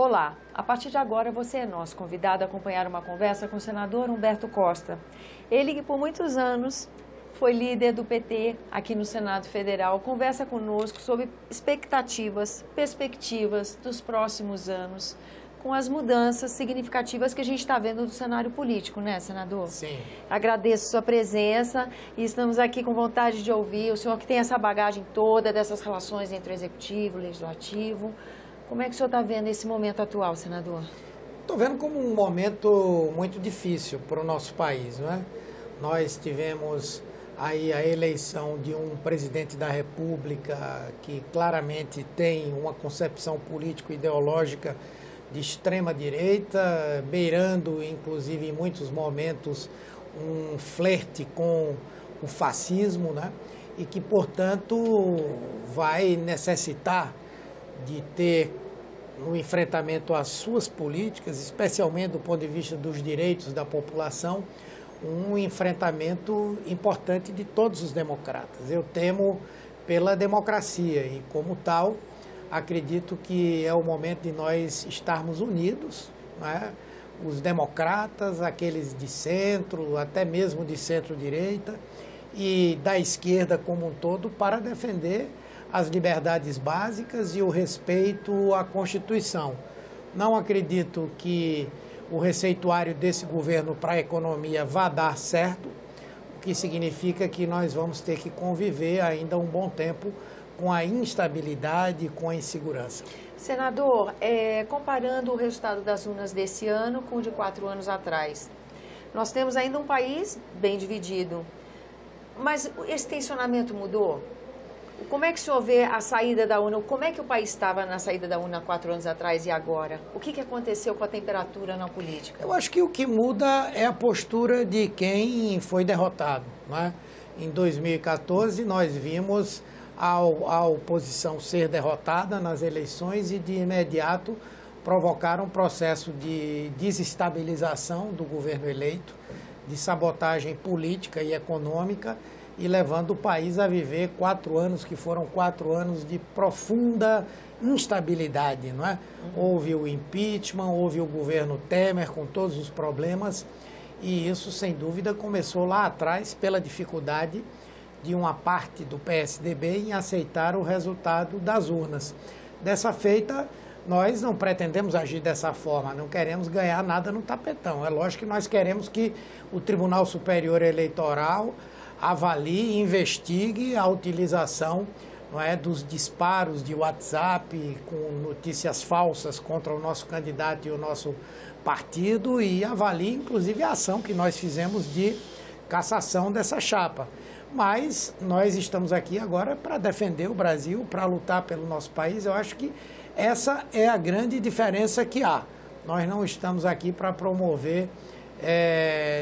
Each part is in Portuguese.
Olá, a partir de agora você é nosso convidado a acompanhar uma conversa com o senador Humberto Costa. Ele que por muitos anos foi líder do PT aqui no Senado Federal, conversa conosco sobre expectativas, perspectivas dos próximos anos, com as mudanças significativas que a gente está vendo do cenário político, né, senador? Sim. Agradeço sua presença e estamos aqui com vontade de ouvir o senhor que tem essa bagagem toda dessas relações entre o Executivo e o Legislativo. Como é que o senhor está vendo esse momento atual, senador? Estou vendo como um momento muito difícil para o nosso país, não é? Nós tivemos aí a eleição de um presidente da República que claramente tem uma concepção político-ideológica de extrema-direita, beirando, inclusive, em muitos momentos, um flerte com o fascismo, né? E que, portanto, vai necessitar de ter, no enfrentamento às suas políticas, especialmente do ponto de vista dos direitos da população, um enfrentamento importante de todos os democratas. Eu temo pela democracia e, como tal, acredito que é o momento de nós estarmos unidos, né? Os democratas, aqueles de centro, até mesmo de centro-direita e da esquerda como um todo, para defender as liberdades básicas e o respeito à Constituição. Não acredito que o receituário desse governo para a economia vá dar certo, o que significa que nós vamos ter que conviver ainda um bom tempo com a instabilidade e com a insegurança. Senador, comparando o resultado das urnas desse ano com o de 4 anos atrás, nós temos ainda um país bem dividido, mas esse tensionamento mudou? Como é que o senhor vê a saída da urna? Como é que o país estava na saída da urna 4 anos atrás e agora? O que aconteceu com a temperatura na política? Eu acho que o que muda é a postura de quem foi derrotado, né? Em 2014, nós vimos a oposição ser derrotada nas eleições e, de imediato, provocar um processo de desestabilização do governo eleito, de sabotagem política e econômica, e levando o país a viver 4 anos que foram 4 anos de profunda instabilidade, não é? Houve o impeachment, houve o governo Temer com todos os problemas, e isso, sem dúvida, começou lá atrás pela dificuldade de uma parte do PSDB em aceitar o resultado das urnas. Dessa feita, nós não pretendemos agir dessa forma, não queremos ganhar nada no tapetão. É lógico que nós queremos que o Tribunal Superior Eleitoral avalie e investigue a utilização, não é, dos disparos de WhatsApp com notícias falsas contra o nosso candidato e o nosso partido, e avalie, inclusive, a ação que nós fizemos de cassação dessa chapa. Mas nós estamos aqui agora para defender o Brasil, para lutar pelo nosso país. Eu acho que essa é a grande diferença que há. Nós não estamos aqui para promover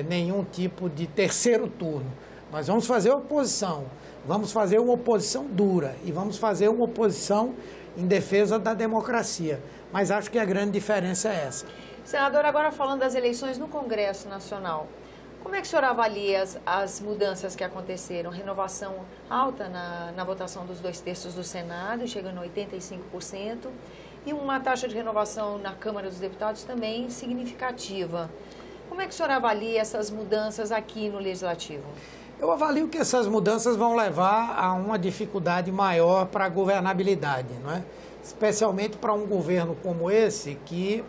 nenhum tipo de terceiro turno. Nós vamos fazer oposição, vamos fazer uma oposição dura e vamos fazer uma oposição em defesa da democracia. Mas acho que a grande diferença é essa. Senador, agora falando das eleições no Congresso Nacional, como é que o senhor avalia as mudanças que aconteceram? Renovação alta na votação dos 2/3 do Senado, chegando a 85%, e uma taxa de renovação na Câmara dos Deputados também significativa. Como é que o senhor avalia essas mudanças aqui no Legislativo? Eu avalio que essas mudanças vão levar a uma dificuldade maior para a governabilidade, não é? Especialmente para um governo como esse, que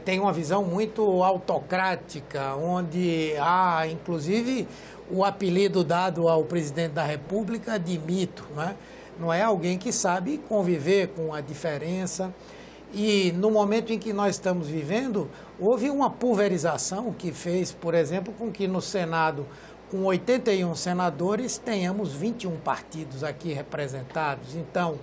tem uma visão muito autocrática, onde há, inclusive, o apelido dado ao presidente da República de mito, não é? Não é alguém que sabe conviver com a diferença. E no momento em que nós estamos vivendo, houve uma pulverização que fez, por exemplo, com que no Senado, com 81 senadores, tenhamos 21 partidos aqui representados. Então,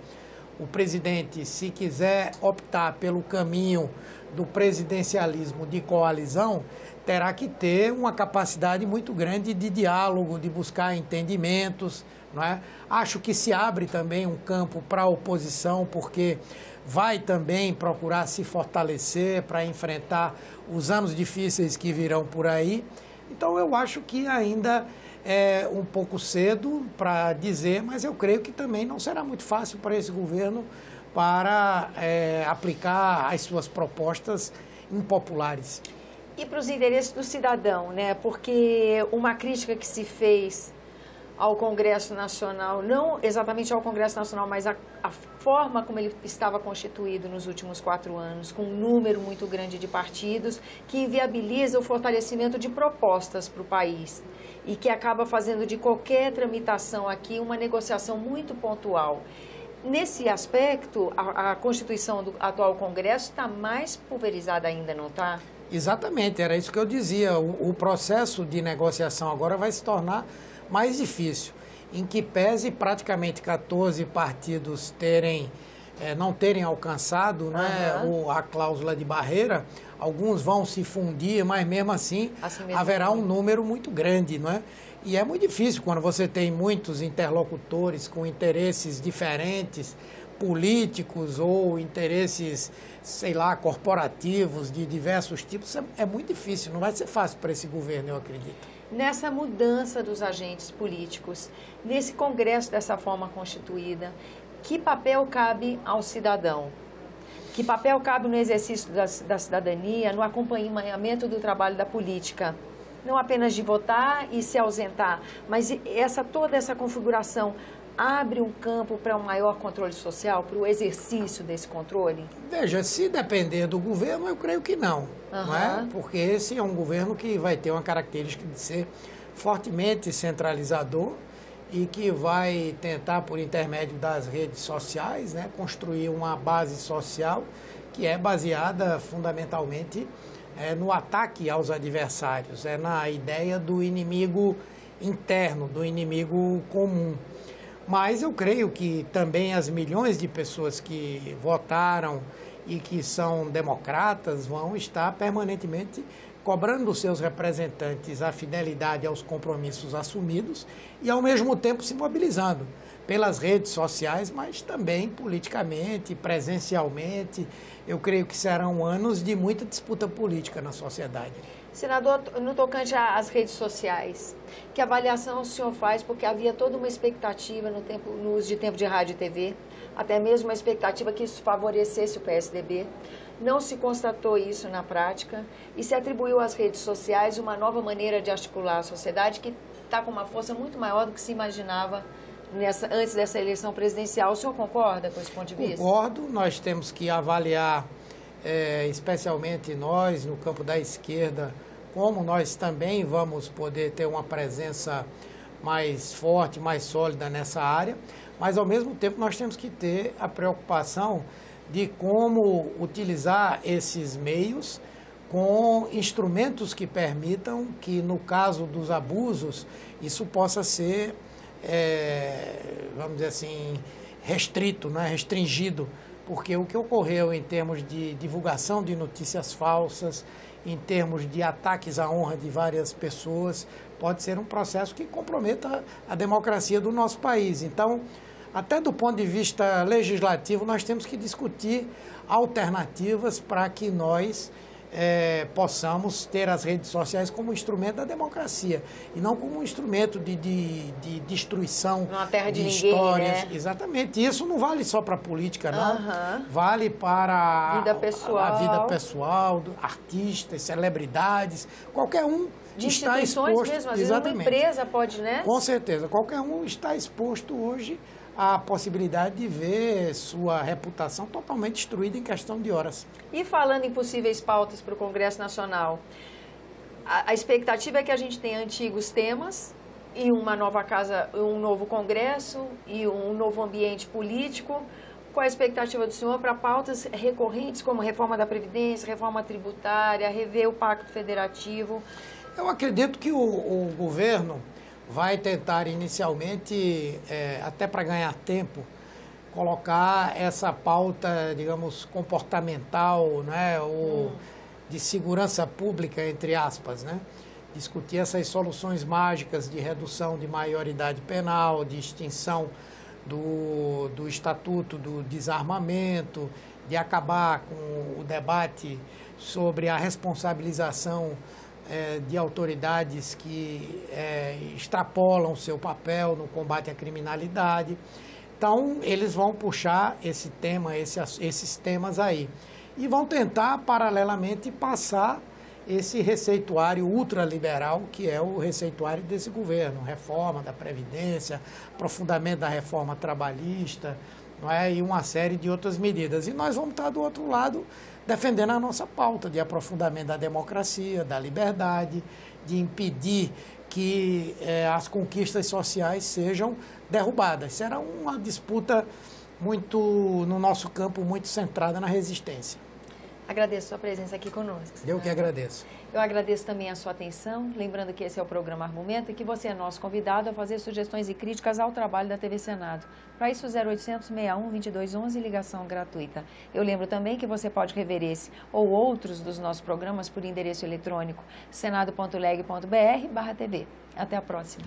o presidente, se quiser optar pelo caminho do presidencialismo de coalizão, terá que ter uma capacidade muito grande de diálogo, de buscar entendimentos, não é? Acho que se abre também um campo para a oposição, porque vai também procurar se fortalecer para enfrentar os anos difíceis que virão por aí. Então, eu acho que ainda é um pouco cedo para dizer, mas eu creio que também não será muito fácil para esse governo para aplicar as suas propostas impopulares. E para os interesses do cidadão, né? Porque uma crítica que se fez ao Congresso Nacional, não exatamente ao Congresso Nacional, mas a forma como ele estava constituído nos últimos 4 anos, com um número muito grande de partidos, que inviabiliza o fortalecimento de propostas para o país e que acaba fazendo de qualquer tramitação aqui uma negociação muito pontual. Nesse aspecto, a Constituição do atual Congresso está mais pulverizada ainda, não está? Exatamente, era isso que eu dizia. O processo de negociação agora vai se tornar mais difícil, em que pese praticamente 14 partidos não terem alcançado, né, a cláusula de barreira, alguns vão se fundir, mas mesmo assim haverá um número muito grande, não é? E é muito difícil quando você tem muitos interlocutores com interesses diferentes, políticos ou interesses, sei lá, corporativos de diversos tipos. É muito difícil, não vai ser fácil para esse governo, eu acredito. Nessa mudança dos agentes políticos, nesse Congresso dessa forma constituída, que papel cabe ao cidadão? Que papel cabe no exercício da cidadania, no acompanhamento do trabalho da política? Não apenas de votar e se ausentar, mas toda essa configuração abre um campo para um maior controle social, para o exercício desse controle? Veja, se depender do governo, eu creio que não. Não é? Porque esse é um governo que vai ter uma característica de ser fortemente centralizador e que vai tentar, por intermédio das redes sociais, né, construir uma base social que é baseada fundamentalmente no ataque aos adversários, na ideia do inimigo interno, do inimigo comum. Mas eu creio que também as milhões de pessoas que votaram e que são democratas vão estar permanentemente cobrando dos seus representantes a fidelidade aos compromissos assumidos e, ao mesmo tempo, se mobilizando pelas redes sociais, mas também politicamente, presencialmente. Eu creio que serão anos de muita disputa política na sociedade. Senador, no tocante às redes sociais, que avaliação o senhor faz? Porque havia toda uma expectativa no uso de tempo de rádio e TV, até mesmo uma expectativa que isso favorecesse o PSDB. Não se constatou isso na prática e se atribuiu às redes sociais uma nova maneira de articular a sociedade que está com uma força muito maior do que se imaginava antes dessa eleição presidencial. O senhor concorda com esse ponto de vista? Concordo. Nós temos que avaliar, especialmente nós, no campo da esquerda, como nós também vamos poder ter uma presença mais forte, mais sólida nessa área, mas ao mesmo tempo nós temos que ter a preocupação de como utilizar esses meios com instrumentos que permitam que, no caso dos abusos, isso possa ser, vamos dizer assim, restrito, né? Restringido, porque o que ocorreu em termos de divulgação de notícias falsas, em termos de ataques à honra de várias pessoas, pode ser um processo que comprometa a democracia do nosso país. Então, até do ponto de vista legislativo, nós temos que discutir alternativas para que nós possamos ter as redes sociais como instrumento da democracia e não como um instrumento de destruição numa terra de histórias. Ninguém, né? Exatamente. Isso não vale só para a política, não. Vale para a vida pessoal, artistas, celebridades, qualquer um de está instituições exposto. Mesmo, às vezes uma empresa pode, né? Com certeza. Qualquer um está exposto hoje à possibilidade de ver sua reputação totalmente destruída em questão de horas. E falando em possíveis pautas para o Congresso Nacional, a expectativa é que a gente tenha antigos temas e uma nova casa, um novo Congresso e um novo ambiente político. Qual a expectativa do senhor para pautas recorrentes como reforma da Previdência, reforma tributária, rever o Pacto Federativo? Eu acredito que o governo vai tentar inicialmente, até para ganhar tempo, colocar essa pauta, digamos, comportamental, né, ou de segurança pública, entre aspas, né? Discutir essas soluções mágicas de redução de maioridade penal, de extinção do Estatuto do Desarmamento, de acabar com o debate sobre a responsabilização de autoridades que extrapolam seu papel no combate à criminalidade. Então, eles vão puxar esse tema, esses temas aí. E vão tentar, paralelamente, passar esse receituário ultraliberal, que é o receituário desse governo. Reforma da Previdência, aprofundamento da reforma trabalhista, não é? E uma série de outras medidas. E nós vamos estar do outro lado defendendo a nossa pauta de aprofundamento da democracia, da liberdade, de impedir que as conquistas sociais sejam derrubadas. Será uma disputa muito, no nosso campo, muito centrada na resistência. Agradeço a sua presença aqui conosco. Eu que agradeço. Eu agradeço também a sua atenção, lembrando que esse é o programa Argumento e que você é nosso convidado a fazer sugestões e críticas ao trabalho da TV Senado. Para isso, 0800 61 2211, ligação gratuita. Eu lembro também que você pode rever esse ou outros dos nossos programas por endereço eletrônico senado.leg.br/tv. Até a próxima.